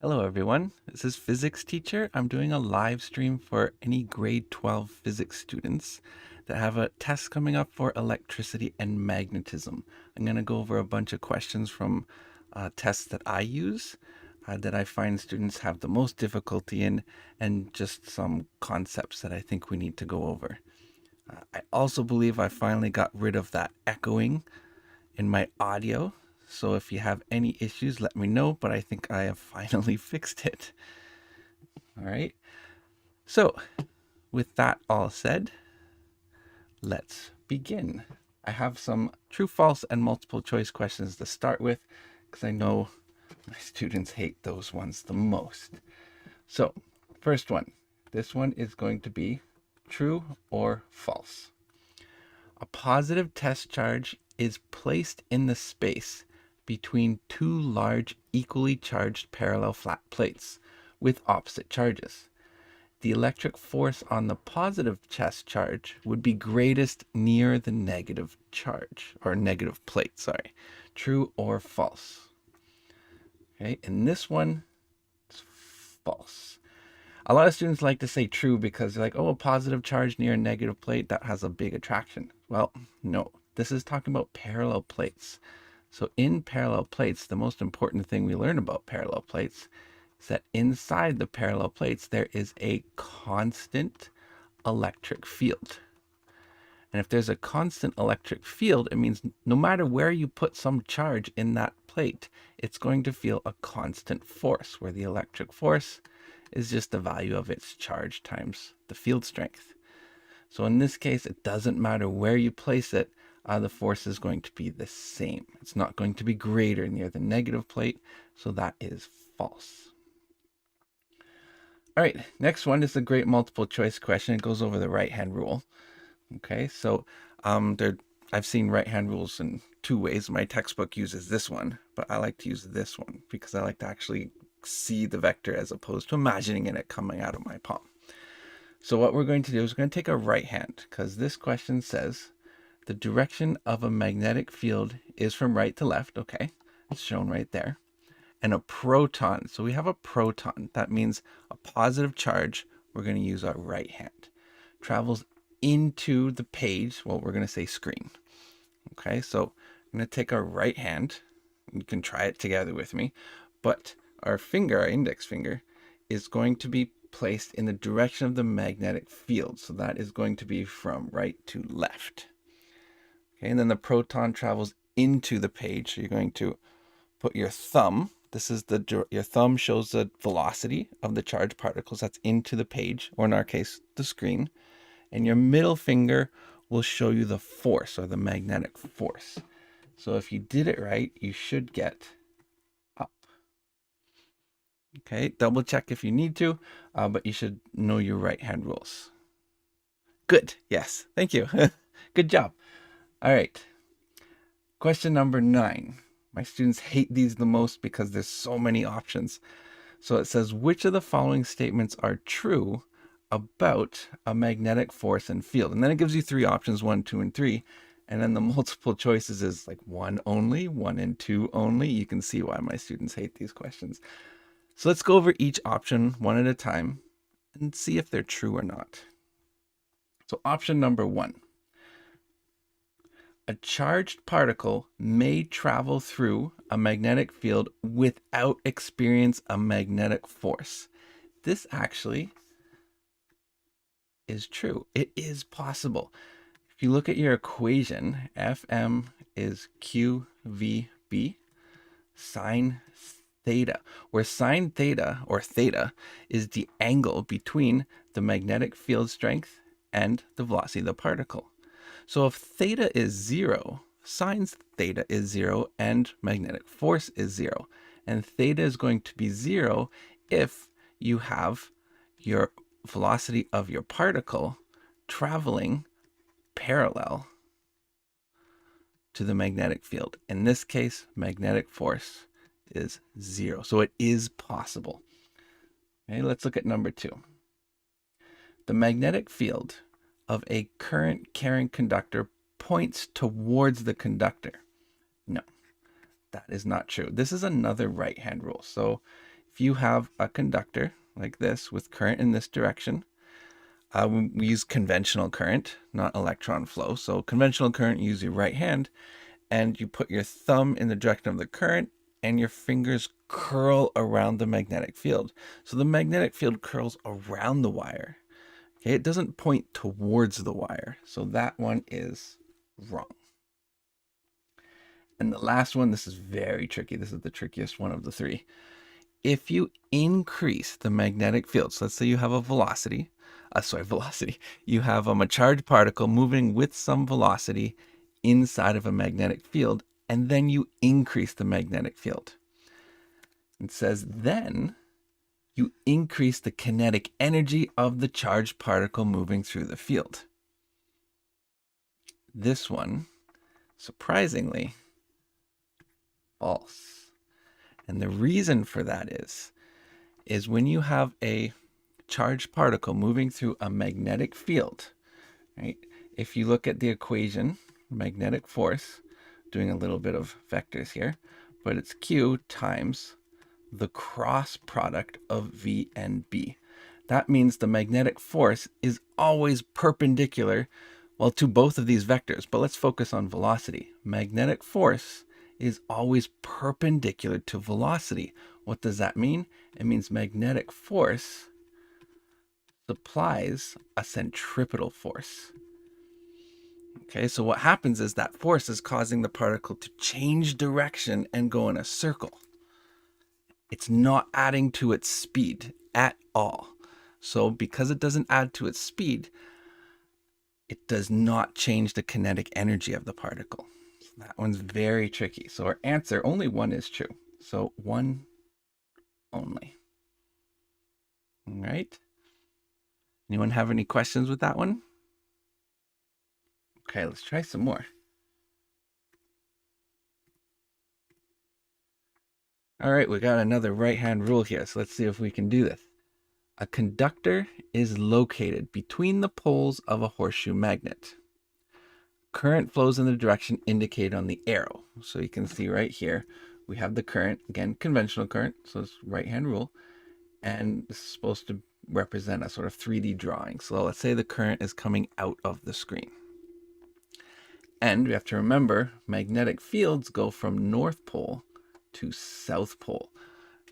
Hello everyone, this is Physics Teacher. I'm doing a live stream for any grade 12 physics students that have a test coming up for electricity and magnetism. I'm going to go over a bunch of questions from tests that I use that I find students have the most difficulty in, and just some concepts that I think we need to go over. I also believe I finally got rid of that echoing in my audio. So if you have any issues, let me know, but I think I have finally fixed it. All right. So with that all said, let's begin. I have some true, false, and multiple choice questions to start with because I know my students hate those ones the most. So first one, this one is going to be true or false. A positive test charge is placed in the space between two large equally charged parallel flat plates with opposite charges. The electric force on the positive test charge would be greatest near the negative charge, or negative plate, sorry. True or false? Okay, and this one is false. A lot of students like to say true because they're like, oh, a positive charge near a negative plate, that has a big attraction. Well, no, this is talking about parallel plates. So in parallel plates, the most important thing we learn about parallel plates is that inside the parallel plates, there is a constant electric field. And if there's a constant electric field, it means no matter where you put some charge in that plate, it's going to feel a constant force, where the electric force is just the value of its charge times the field strength. So in this case, it doesn't matter where you place it, the force is going to be the same. It's not going to be greater near the negative plate, so that is false. All right, next one is a great multiple choice question. It goes over the right-hand rule. Okay, so I've seen right-hand rules in two ways. My textbook uses this one, but I like to use this one because I like to actually see the vector as opposed to imagining it coming out of my palm. So what we're going to do is we're going to take a right hand, because this question says the direction of a magnetic field is from right to left. Okay, it's shown right there. And a proton. So we have a proton. That means a positive charge. We're going to use our right hand. Travels into the page. Well, we're going to say screen. Okay, so I'm going to take our right hand. You can try it together with me. But our finger, our index finger, is going to be placed in the direction of the magnetic field. So that is going to be from right to left. Okay, and then the proton travels into the page. So you're going to put your thumb. This is your thumb shows the velocity of the charged particles that's into the page, or in our case, the screen. And your middle finger will show you the force, or the magnetic force. So if you did it right, you should get up. Okay, double check if you need to, but you should know your right hand rules. Good, yes, thank you. Good job. All right, question number 9. My students hate these the most because there's so many options. So it says, which of the following statements are true about a magnetic force and field? And then it gives you 3 options, 1, 2, and 3. And then the multiple choices is like 1 only, 1 and 2 only. You can see why my students hate these questions. So let's go over each option one at a time and see if they're true or not. So option number 1. A charged particle may travel through a magnetic field without experience a magnetic force. This actually is true. It is possible. If you look at your equation, Fm is QVB sine theta, where sine theta, or theta, is the angle between the magnetic field strength and the velocity of the particle. So if theta is 0, sine theta is 0, and magnetic force is 0. And theta is going to be 0 if you have your velocity of your particle traveling parallel to the magnetic field. In this case, magnetic force is 0. So it is possible. Okay, let's look at number 2. The magnetic field of a current carrying conductor points towards the conductor. No, that is not true. This is another right-hand rule. So If you have a conductor like this with current in this direction, we use conventional current, not electron flow. So conventional current, you use your right hand and you put your thumb in the direction of the current and your fingers curl around the magnetic field. So the magnetic field curls around the wire. Okay, it doesn't point towards the wire. So that one is wrong. And the last one, this is very tricky. This is the trickiest one of the three. If you increase the magnetic field, so let's say you have a velocity, you have a charged particle moving with some velocity inside of a magnetic field, and then you increase the magnetic field. It says then you increase the kinetic energy of the charged particle moving through the field. This one, surprisingly, false. And the reason for that is when you have a charged particle moving through a magnetic field, right? If you look at the equation, magnetic force, doing a little bit of vectors here, but it's Q times the cross product of V and B. That means the magnetic force is always perpendicular, well, to both of these vectors. But let's focus on velocity. Magnetic force is always perpendicular to velocity. What does that mean? It means magnetic force supplies a centripetal force. Okay, so what happens is that force is causing the particle to change direction and go in a circle. It's not adding to its speed at all. So because it doesn't add to its speed, it does not change the kinetic energy of the particle. So that one's very tricky. So our answer, only one is true. So one only. All right. Anyone have any questions with that one? Okay, let's try some more. All right, we got another right-hand rule here. So let's see if we can do this. A conductor is located between the poles of a horseshoe magnet. Current flows in the direction indicated on the arrow. So you can see right here, we have the current, again, conventional current. So it's right-hand rule. And this is supposed to represent a sort of 3D drawing. So let's say the current is coming out of the screen. And we have to remember, magnetic fields go from North Pole to South Pole.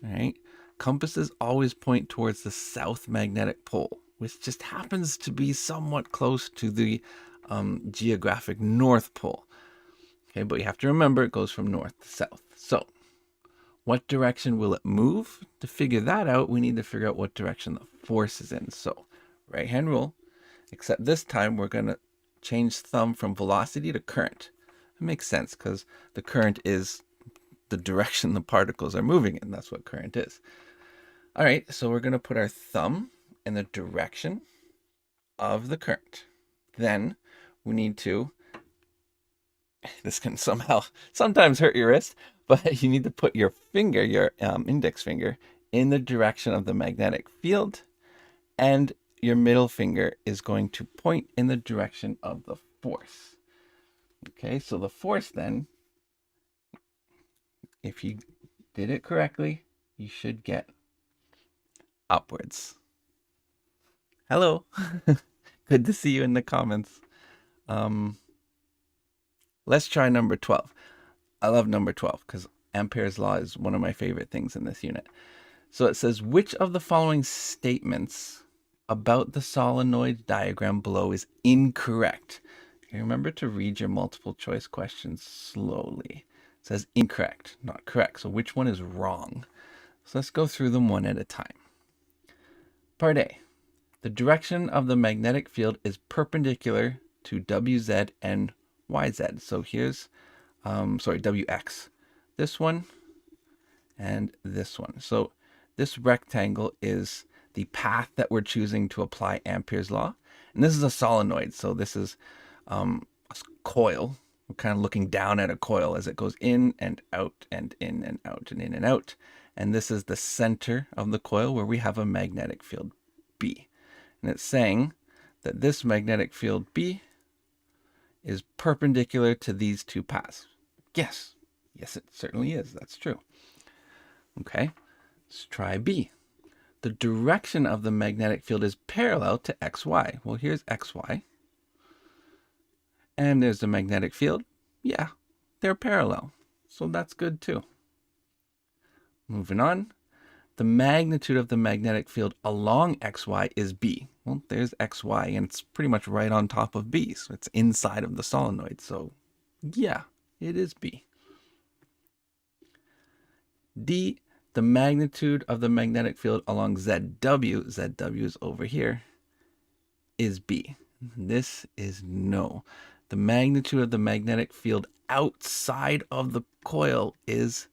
All right? Compasses always point towards the south magnetic pole, which just happens to be somewhat close to the geographic North Pole. Okay, but you have to remember it goes from north to south. So what direction will it move? To figure that out, we need to figure out what direction the force is in. So right-hand rule, except this time we're going to change thumb from velocity to current. It makes sense because the current is the direction the particles are moving in. That's what current is. All right, so we're going to put our thumb in the direction of the current. Then we need to, this can sometimes hurt your wrist, but you need to put your finger, your index finger, in the direction of the magnetic field, and your middle finger is going to point in the direction of the force. Okay, so the force then, if you did it correctly, you should get upwards. Hello. Good to see you in the comments. Let's try number 12. I love number 12 because Ampere's law is one of my favorite things in this unit. So it says, which of the following statements about the solenoid diagram below is incorrect? Okay, remember to read your multiple choice questions slowly. It says incorrect, not correct. So which one is wrong? So let's go through them one at a time. Part A. The direction of the magnetic field is perpendicular to WZ and YZ. So here's, WX. This one and this one. So this rectangle is the path that we're choosing to apply Ampere's law. And this is a solenoid. So this is a coil. We're kind of looking down at a coil as it goes in and out and in and out and in and out. And this is the center of the coil where we have a magnetic field B. And it's saying that this magnetic field B is perpendicular to these two paths. Yes, it certainly is. That's true. Okay, Let's try B. The direction of the magnetic field is parallel to XY. Well, here's XY. And there's the magnetic field. Yeah, they're parallel. So that's good too. Moving on. The magnitude of the magnetic field along XY is B. Well, there's XY, and it's pretty much right on top of B. So it's inside of the solenoid. So yeah, it is B. D, the magnitude of the magnetic field along ZW, ZW is over here, is B. This is no. The magnitude of the magnetic field outside of the coil is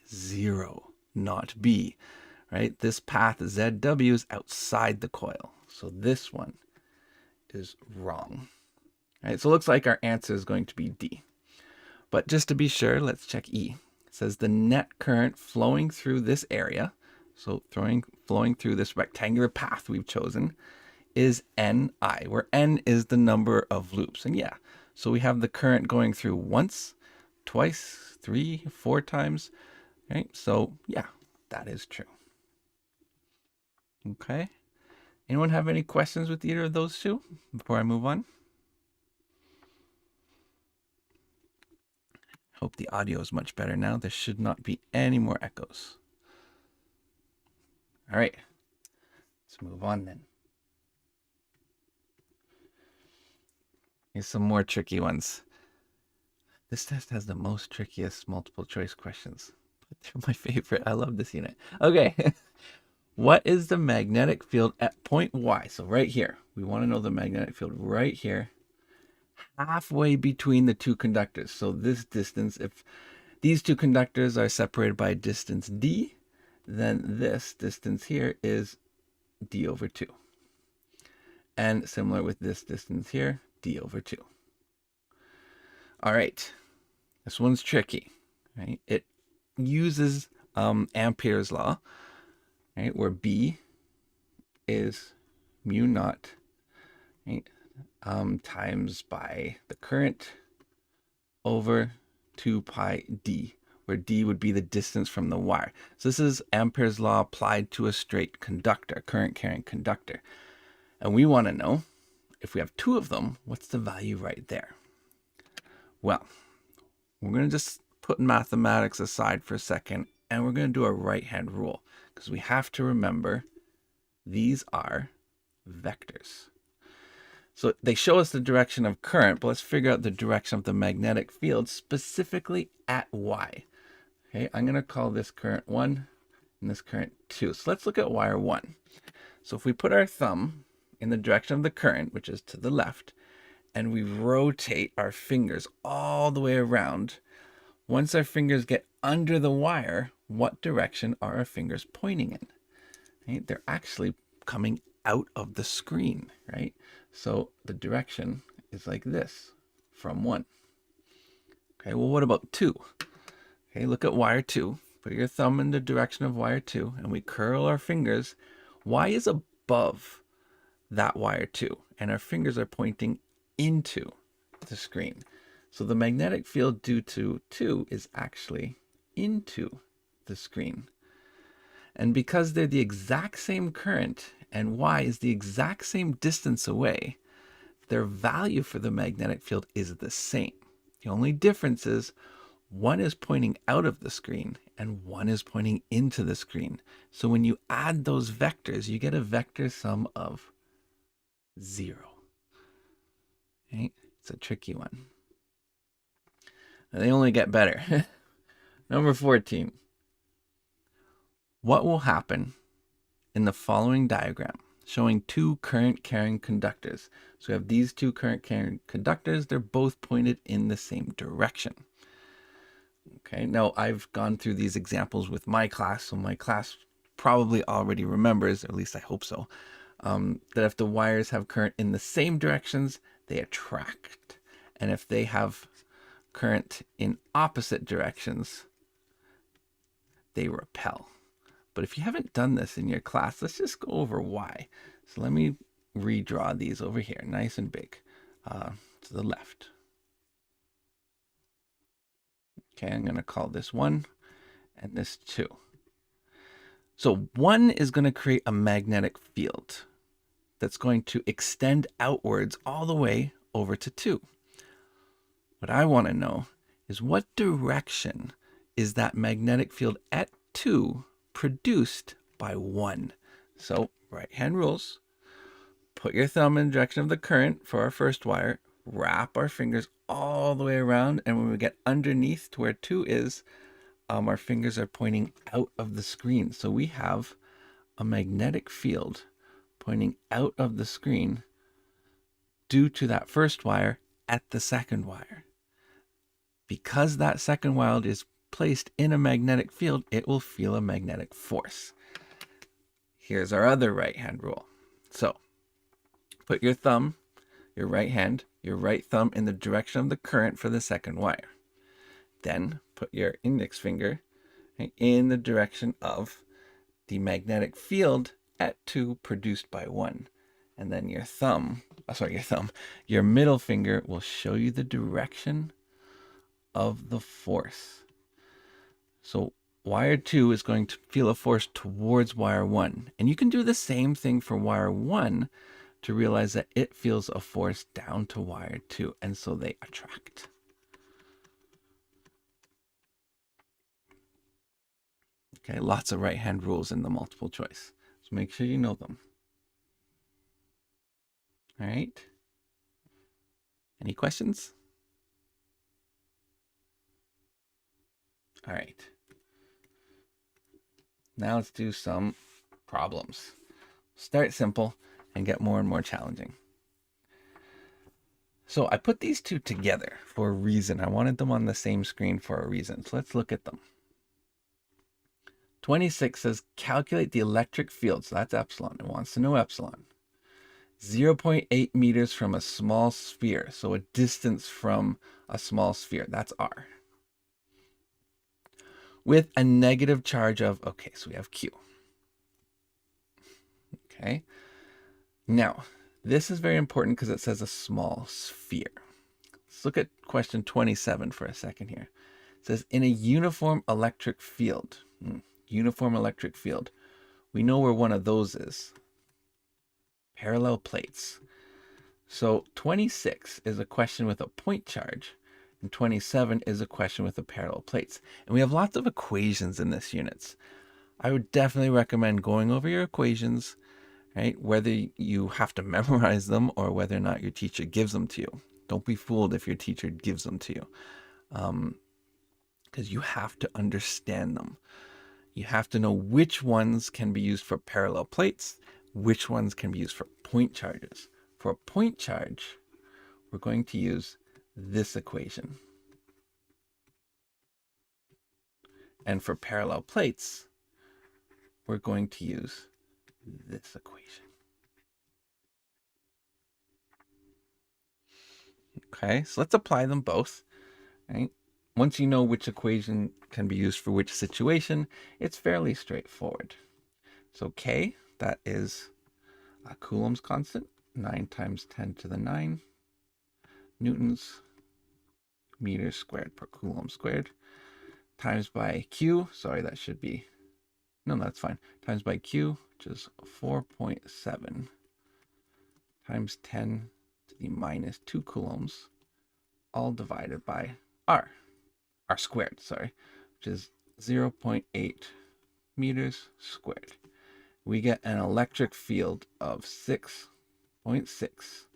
0, not B, right? This path ZW is outside the coil. So this one is wrong. Right? So it looks like our answer is going to be D. But just to be sure, let's check E. It says the net current flowing through this area, so flowing through this rectangular path we've chosen, is Ni, where N is the number of loops. And yeah, so we have the current going through once, twice, 3, 4 times, right? So yeah, that is true. Okay. Anyone have any questions with either of those two before I move on? Hope the audio is much better now. There should not be any more echoes. All right, let's move on then. Here's some more tricky ones. This test has the most trickiest multiple choice questions, but they're my favorite. I love this unit. Okay. What is the magnetic field at point Y? So right here, we want to know the magnetic field right here, halfway between the two conductors. So this distance, if these two conductors are separated by a distance d, then this distance here is d over 2. And similar with this distance here, d over 2. All right, this one's tricky, right? It uses Ampere's law, right, where B is mu naught, right, times by the current over 2 pi d, where d would be the distance from the wire. So this is Ampere's law applied to a straight conductor, current carrying conductor. And we want to know, if we have 2 of them, what's the value right there? Well, we're going to just put mathematics aside for a second, and we're going to do a right-hand rule, because we have to remember these are vectors. So they show us the direction of current, but let's figure out the direction of the magnetic field specifically at Y. Okay, I'm going to call this current 1 and this current 2. So let's look at wire 1. So if we put our thumb in the direction of the current, which is to the left, and we rotate our fingers all the way around, once our fingers get under the wire, what direction are our fingers pointing in? Right? They're actually coming out of the screen, right? So the direction is like this from 1. Okay, well, what about 2? Okay, look at wire 2. Put your thumb in the direction of wire 2, and we curl our fingers. Y is above that wire 2, and our fingers are pointing into the screen. So the magnetic field due to 2 is actually into the screen. And because they're the exact same current and Y is the exact same distance away, their value for the magnetic field is the same. The only difference is one is pointing out of the screen and one is pointing into the screen. So when you add those vectors, you get a vector sum of 0. Okay? It's a tricky one. And they only get better. Number 14. What will happen in the following diagram showing 2 current carrying conductors? So we have these 2 current carrying conductors. They're both pointed in the same direction. Okay, now I've gone through these examples with my class, so my class probably already remembers, or at least I hope so, that if the wires have current in the same directions, they attract. And if they have current in opposite directions, they repel. But if you haven't done this in your class, let's just go over why. So let me redraw these over here, nice and big, to the left. Okay, I'm going to call this 1 and this 2. So 1 is going to create a magnetic field that's going to extend outwards all the way over to 2. What I want to know is what direction is that magnetic field at 2 produced by 1? So right hand rules. Put your thumb in the direction of the current for our first wire. Wrap our fingers all the way around. And when we get underneath to where 2 is, our fingers are pointing out of the screen. So we have a magnetic field pointing out of the screen due to that first wire at the second wire. Because that second wire is placed in a magnetic field, it will feel a magnetic force. Here's our other right hand rule. So put your thumb, your right hand, your right thumb in the direction of the current for the second wire. Then put your index finger in the direction of the magnetic field at 2 produced by 1. And then your middle finger will show you the direction of the force. So wire 2 is going to feel a force towards wire 1. And you can do the same thing for wire 1 to realize that it feels a force down to wire 2. And so they attract. Okay, lots of right-hand rules in the multiple choice. So make sure you know them. All right. Any questions? All right. Now let's do some problems. Start simple and get more and more challenging. So I put these two together for a reason. I wanted them on the same screen for a reason. So let's look at them. 26 says calculate the electric field. So that's epsilon. It wants to know epsilon. 0.8 meters from a small sphere. So a distance from a small sphere. That's R. With a negative charge of, okay, so we have Q. Okay. Now, this is very important because it says a small sphere. Let's look at question 27 for a second here. It says in a uniform electric field. Uniform electric field. We know where one of those is. Parallel plates. So 26 is a question with a point charge, and 27 is a question with the parallel plates. And we have lots of equations in this unit. I would definitely recommend going over your equations, right? Whether you have to memorize them or whether or not your teacher gives them to you. Don't be fooled if your teacher gives them to you, because you have to understand them. You have to know which ones can be used for parallel plates, which ones can be used for point charges. For a point charge, we're going to use this equation. And for parallel plates, we're going to use this equation. Okay, so let's apply them both. Right? Once you know which equation can be used for which situation, it's fairly straightforward. So K, that is a Coulomb's constant, 9 times 10 to the 9 newtons meters squared per Coulomb squared, times by Q, sorry, that should be, no, that's fine, times by Q, which is 4.7 times 10 to the minus 2 coulombs, all divided by R squared, sorry, which is 0.8 meters squared. We get an electric field of 6.6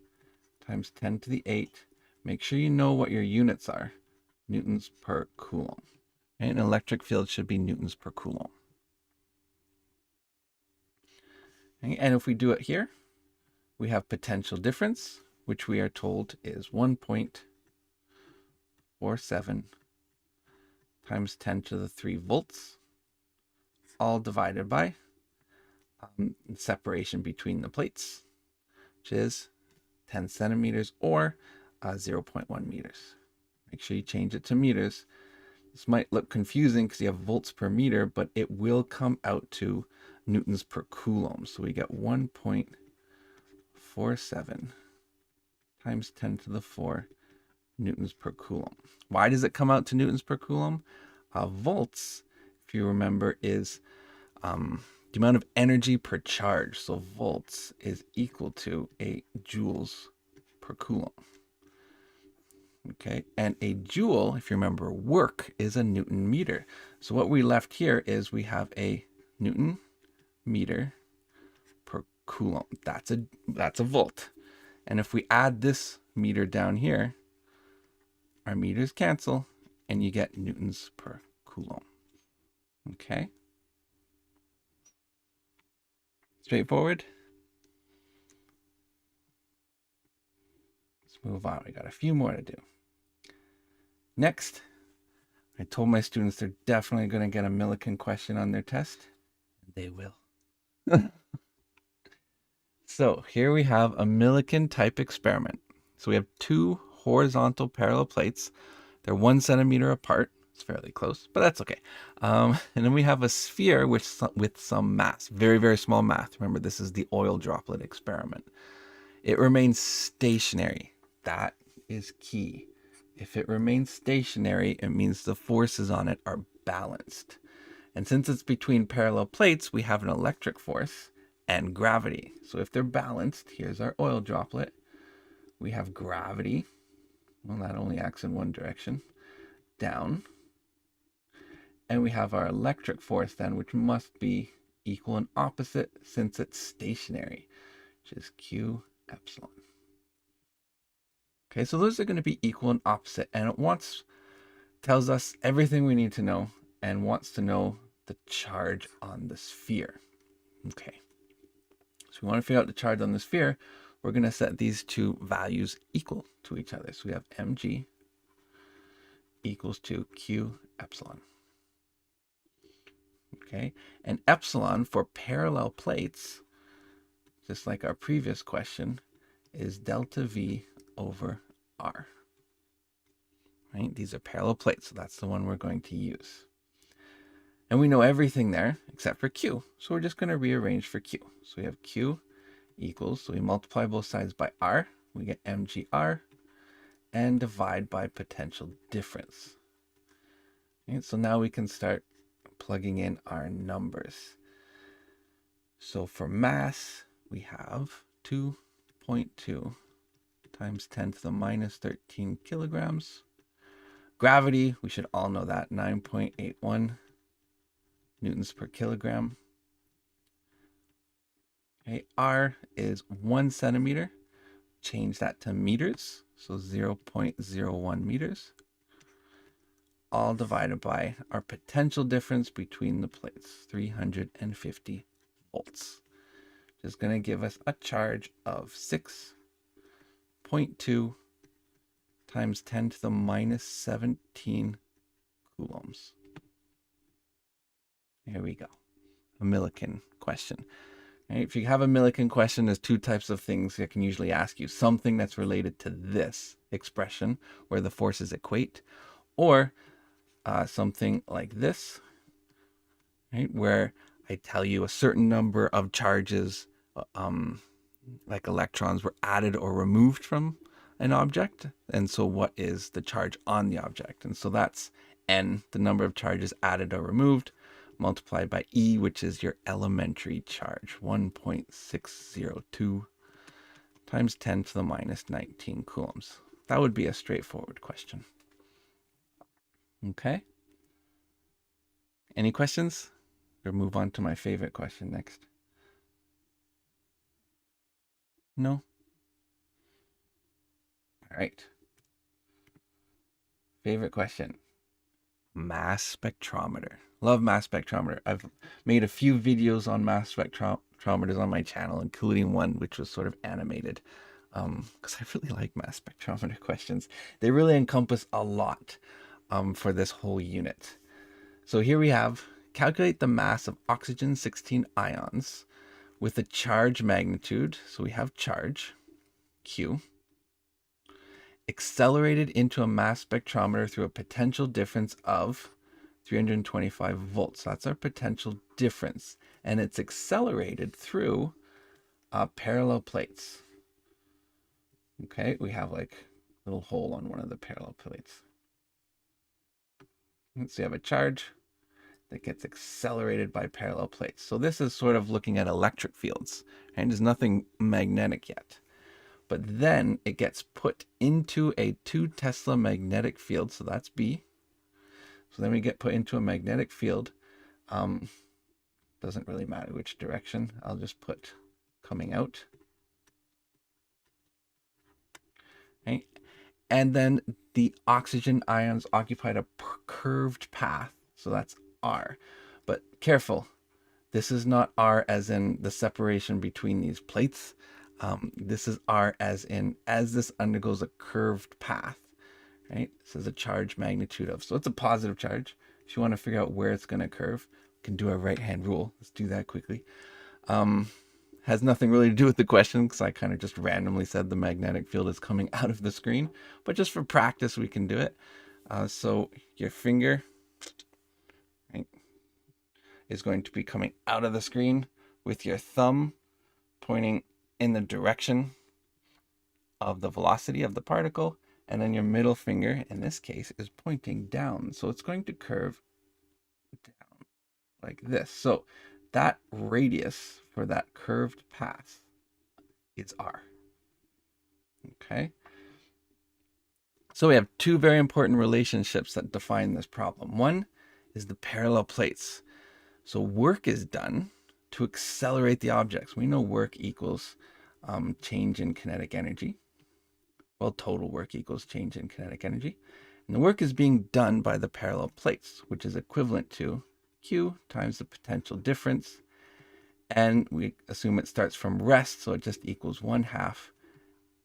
times 10 to the 8. Make sure you know what your units are. Newtons per coulomb. And an electric field should be newtons per coulomb. And if we do it here, we have potential difference, which we are told is 1.47 times 10 to the 3 volts, all divided by separation between the plates, which is 10 centimeters or 0.1 meters. Make sure you change it to meters. This might look confusing because you have volts per meter, but it will come out to newtons per coulomb. So we get 1.47 times 10 to the 4 newtons per coulomb. Why does it come out to newtons per coulomb? Volts, if you remember, is the amount of energy per charge, so volts, is equal to a joules per coulomb. Okay, and a joule, if you remember, work is a Newton meter. So what we left here is we have a Newton meter per coulomb. That's a volt. And if we add this meter down here, our meters cancel, and you get newtons per coulomb. Okay. Straightforward. Let's move on. We got a few more to do. Next, I told my students they're definitely going to get a Millikan question on their test. They will. So here we have a Millikan type experiment. So we have two horizontal parallel plates. They're 1 centimeter apart. It's fairly close, but that's okay. And then we have a sphere with some mass, very, very small mass. Remember, this is the oil droplet experiment. It remains stationary. That is key. If it remains stationary, it means the forces on it are balanced. And since it's between parallel plates, we have an electric force and gravity. So if they're balanced, here's our oil droplet. We have gravity. Well, that only acts in one direction, down. And we have our electric force then, which must be equal and opposite since it's stationary, which is Q epsilon. Okay, so those are going to be equal and opposite, and it tells us everything we need to know and wants to know the charge on the sphere. Okay, so we want to figure out the charge on the sphere. We're going to set these two values equal to each other. So we have mg equals to Q epsilon. Okay, and epsilon for parallel plates, just like our previous question, is delta V over R. Right? These are parallel plates, so that's the one we're going to use. And we know everything there except for Q, so we're just going to rearrange for Q. So we have Q equals, so we multiply both sides by R, we get mgr, and divide by potential difference. Okay, so now we can start plugging in our numbers. So for mass, we have 2.2 times 10 to the minus 13 kilograms. Gravity, we should all know that, 9.81 newtons per kilogram. Okay, R is 1 centimeter. Change that to meters, so 0.01 meters. All divided by our potential difference between the plates, 350 volts. Which is going to give us a charge of 6.2 times 10 to the minus 17 coulombs. There we go. A Millikan question. Right? If you have a Millikan question, there's two types of things I can usually ask you. Something that's related to this expression, where the forces equate, or something like this, right, where I tell you a certain number of charges, like electrons, were added or removed from an object. And so what is the charge on the object? And so that's N, the number of charges added or removed, multiplied by E, which is your elementary charge, 1.602 times 10 to the minus 19 coulombs. That would be a straightforward question. Okay. Any questions? Or move on to my favorite question next. No? All right. Favorite question. Mass spectrometer. Love mass spectrometer. I've made a few videos on mass spectrometers on my channel, including one which was sort of animated, because I really like mass spectrometer questions. They really encompass a lot for this whole unit. So here we have, calculate the mass of oxygen 16 ions with the charge magnitude. So we have charge, Q, accelerated into a mass spectrometer through a potential difference of 325 volts. That's our potential difference. And it's accelerated through parallel plates. Okay, we have like a little hole on one of the parallel plates. So you have a charge. that gets accelerated by parallel plates. So this is sort of looking at electric fields, and there's nothing magnetic yet. But then it gets put into a 2 Tesla magnetic field, so that's B. So then we get put into a magnetic field. Doesn't really matter which direction. I'll just put coming out. Right? And then the oxygen ions occupied a curved path. So that's R. But careful, this is not R as in the separation between these plates. This is R as in as this undergoes a curved path. Right? This is a charge magnitude of. So it's a positive charge. If you want to figure out where it's going to curve, we can do our right-hand rule. Let's do that quickly. Has nothing really to do with the question because I kind of just randomly said the magnetic field is coming out of the screen, but just for practice we can do it. So your finger, right, is going to be coming out of the screen with your thumb pointing in the direction of the velocity of the particle, and then your middle finger in this case is pointing down, so it's going to curve down like this. So that radius for that curved path is R. Okay. So we have two very important relationships that define this problem. One is the parallel plates. So work is done to accelerate the objects. We know work equals change in kinetic energy. Well, total work equals change in kinetic energy. And the work is being done by the parallel plates, which is equivalent to Q times the potential difference. And we assume it starts from rest, so it just equals 1/2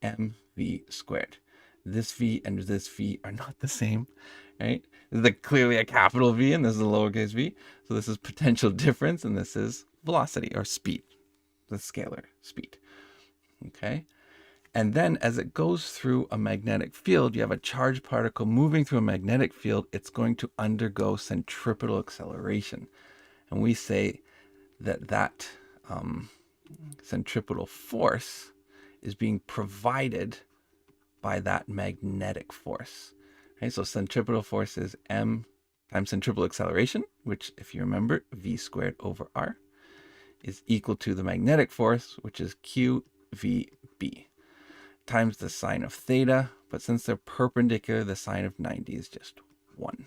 mv squared. This v and this v are not the same, right? This is clearly a capital V and this is a lowercase v. So this is potential difference and this is velocity or speed, the scalar speed. Okay. And then as it goes through a magnetic field, you have a charged particle moving through a magnetic field. It's going to undergo centripetal acceleration. And we say that centripetal force is being provided by that magnetic force. Okay, so centripetal force is m times centripetal acceleration, which, if you remember, v squared over r, is equal to the magnetic force, which is qvb, times the sine of theta. But since they're perpendicular, the sine of 90 is just 1.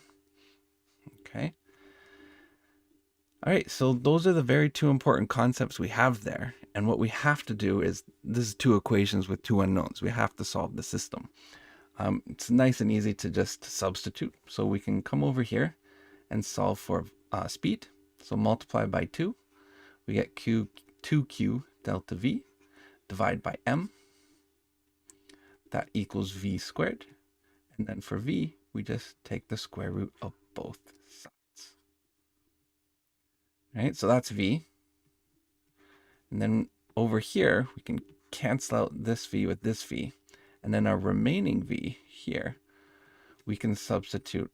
Okay. All right, so those are the very two important concepts we have there. And what we have to do is, this is two equations with two unknowns. We have to solve the system. It's nice and easy to just substitute. So we can come over here and solve for speed. So multiply by 2. We get 2q delta v, divide by m. That equals v squared. And then for v, we just take the square root of both sides. Right, so that's v. And then over here, we can cancel out this v with this v. And then our remaining v here, we can substitute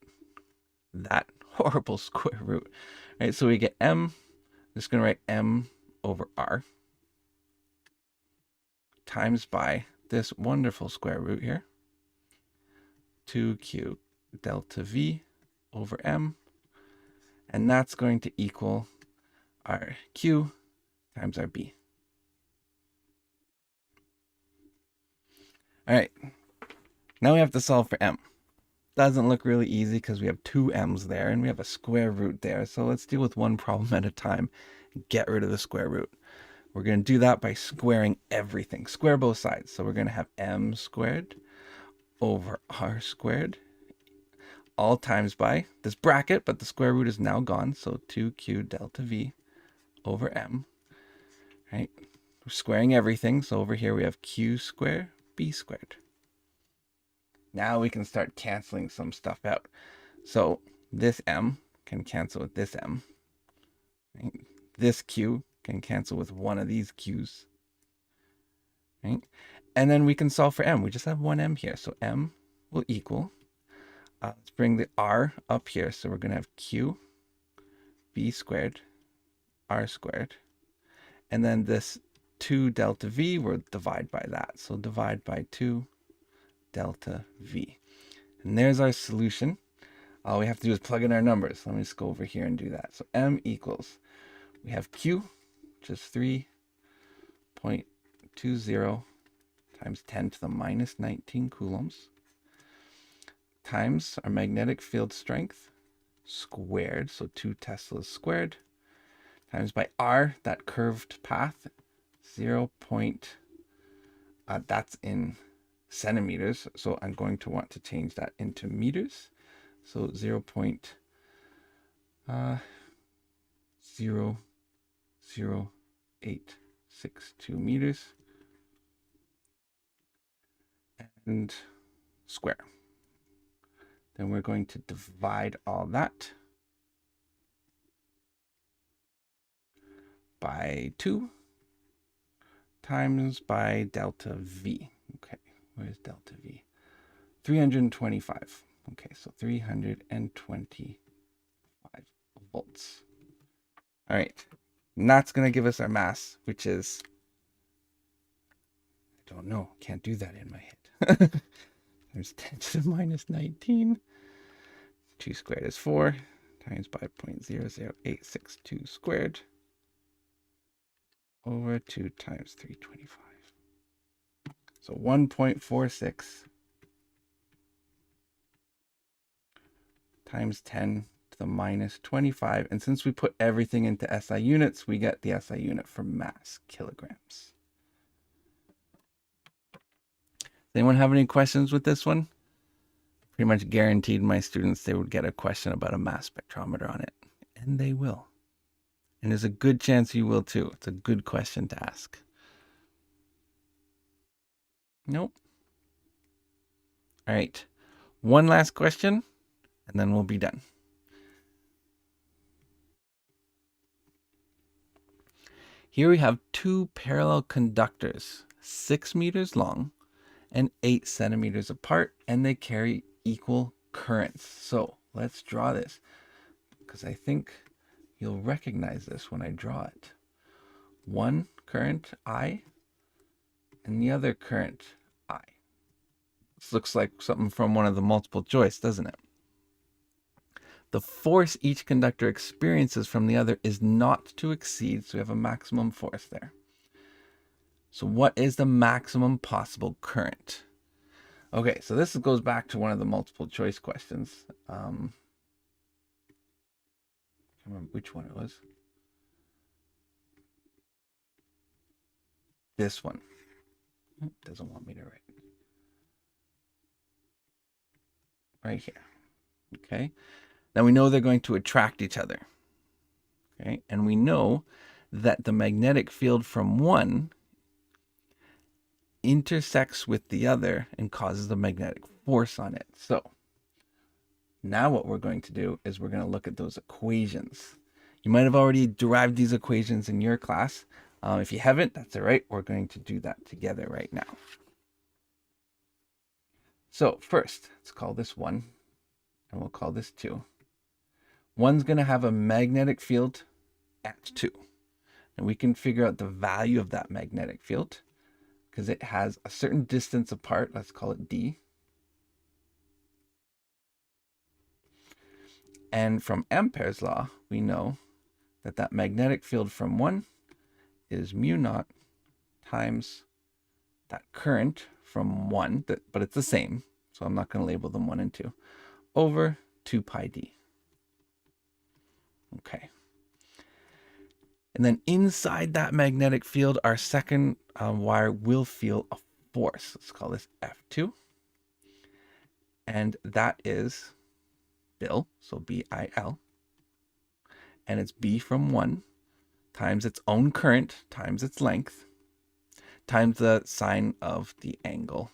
that horrible square root. Right, so we get m, I'm just going to write m over r, times by this wonderful square root here, 2q delta v over m. And that's going to equal our q times our b. All right, now we have to solve for m. Doesn't look really easy because we have two m's there and we have a square root there. So let's deal with one problem at a time and get rid of the square root. We're going to do that by squaring everything. Square both sides. So we're going to have m squared over r squared, all times by this bracket, but the square root is now gone. So 2q delta v over m, right? We're squaring everything. So over here we have q squared, b squared. Now we can start canceling some stuff out. So this m can cancel with this m. Right? This q can cancel with one of these q's. Right? And then we can solve for m. We just have one m here. So m will equal, let's bring the r up here. So we're going to have q b squared r squared. And then this 2 delta v, we'll divide by that. So divide by 2 delta v. And there's our solution. All we have to do is plug in our numbers. Let me just go over here and do that. So M equals, we have Q, which is 3.20 times 10 to the minus 19 coulombs, times our magnetic field strength squared, so 2 teslas squared, times by R, that curved path, 0. That's in centimeters, so I'm going to want to change that into meters. So 0.00862 meters and square. Then we're going to divide all that by 2 times by delta V. Okay, where's delta V? 325. Okay, so 325 volts. All right, and that's going to give us our mass, which is, I don't know, can't do that in my head. There's 10 to the minus 19. 2 squared is 4 times by 0.00862 squared over 2 times 325. So 1.46 times 10 to the minus 25. And since we put everything into SI units, we get the SI unit for mass, kilograms. Does anyone have any questions with this one? Pretty much guaranteed my students they would get a question about a mass spectrometer on it. And they will. And there's a good chance you will too. It's a good question to ask. Nope. All right. One last question, and then we'll be done. Here we have 2 parallel conductors, 6 meters long and 8 centimeters apart, and they carry equal currents. So let's draw this, because I think you'll recognize this when I draw it. One current, I, and the other current, I. This looks like something from one of the multiple choice, doesn't it? The force each conductor experiences from the other is not to exceed, so we have a maximum force there. So what is the maximum possible current? Okay, so this goes back to one of the multiple choice questions. I can't remember which one it was. This one. It doesn't want me to write. Right here. Okay. Now we know they're going to attract each other. Okay. And we know that the magnetic field from one intersects with the other and causes the magnetic force on it. So now what we're going to do is we're going to look at those equations. You might have already derived these equations in your class. If you haven't, that's all right. We're going to do that together right now. So first, let's call this 1, and we'll call this 2. 1's going to have a magnetic field at 2. And we can figure out the value of that magnetic field because it has a certain distance apart. Let's call it D. And from Ampere's law, we know that that magnetic field from 1 is mu naught times that current from 1, but it's the same, so I'm not going to label them 1 and 2, over 2 pi d. Okay. And then inside that magnetic field, our second wire will feel a force. Let's call this F2. And that is Bil, so B-I-L. And it's B from 1 times its own current times its length times the sine of the angle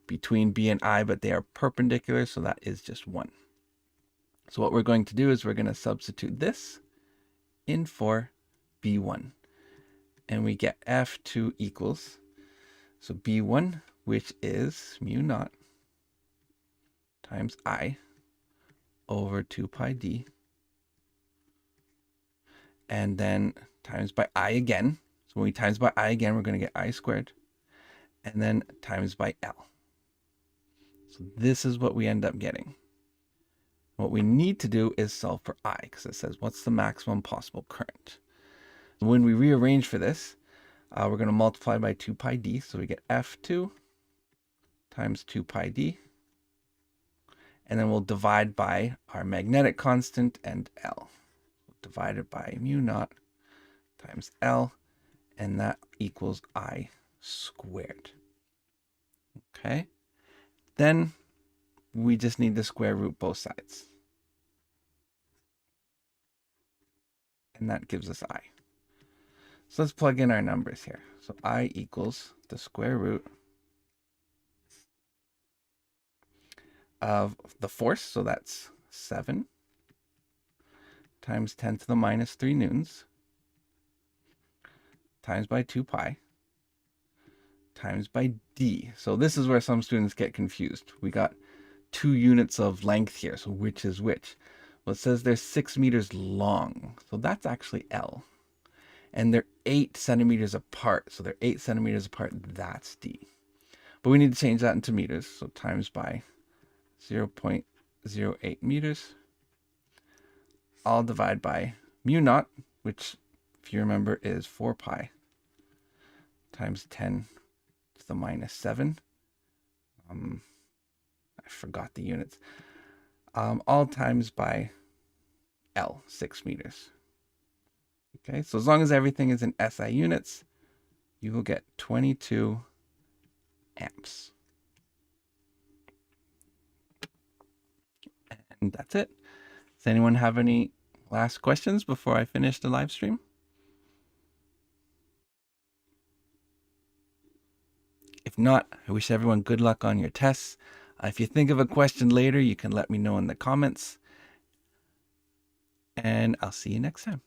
between B and I, but they are perpendicular, so that is just 1. So what we're going to do is we're going to substitute this in for B1. And we get F2 equals, so B1, which is mu naught times I over 2 pi d, and then times by I again. So when we times by I again, we're going to get I squared, and then times by L. So this is what we end up getting. What we need to do is solve for I, because it says what's the maximum possible current. When we rearrange for this, we're going to multiply by 2 pi d, so we get F2 times 2 pi d. And then we'll divide by our magnetic constant and L. Divided by mu naught times L, and that equals I squared. Okay? Then we just need to square root both sides. And that gives us I. So let's plug in our numbers here. So I equals the square root of the force, so that's 7 times 10 to the minus 3 newtons times by 2 pi times by d. So this is where some students get confused. We got 2 units of length here, so which is which? Well, it says they're 6 meters long, so that's actually L. And they're 8 centimeters apart, so they're 8 centimeters apart, that's d. But we need to change that into meters, so times by 0.08 meters. I'll divide by mu naught, which, if you remember, is 4 pi times 10 to the minus 7. I forgot the units. All times by L, 6 meters. Okay, so as long as everything is in SI units, you will get 22 amps. And that's it. Does anyone have any last questions before I finish the live stream? If not, I wish everyone good luck on your tests. If you think of a question later, you can let me know in the comments. And I'll see you next time.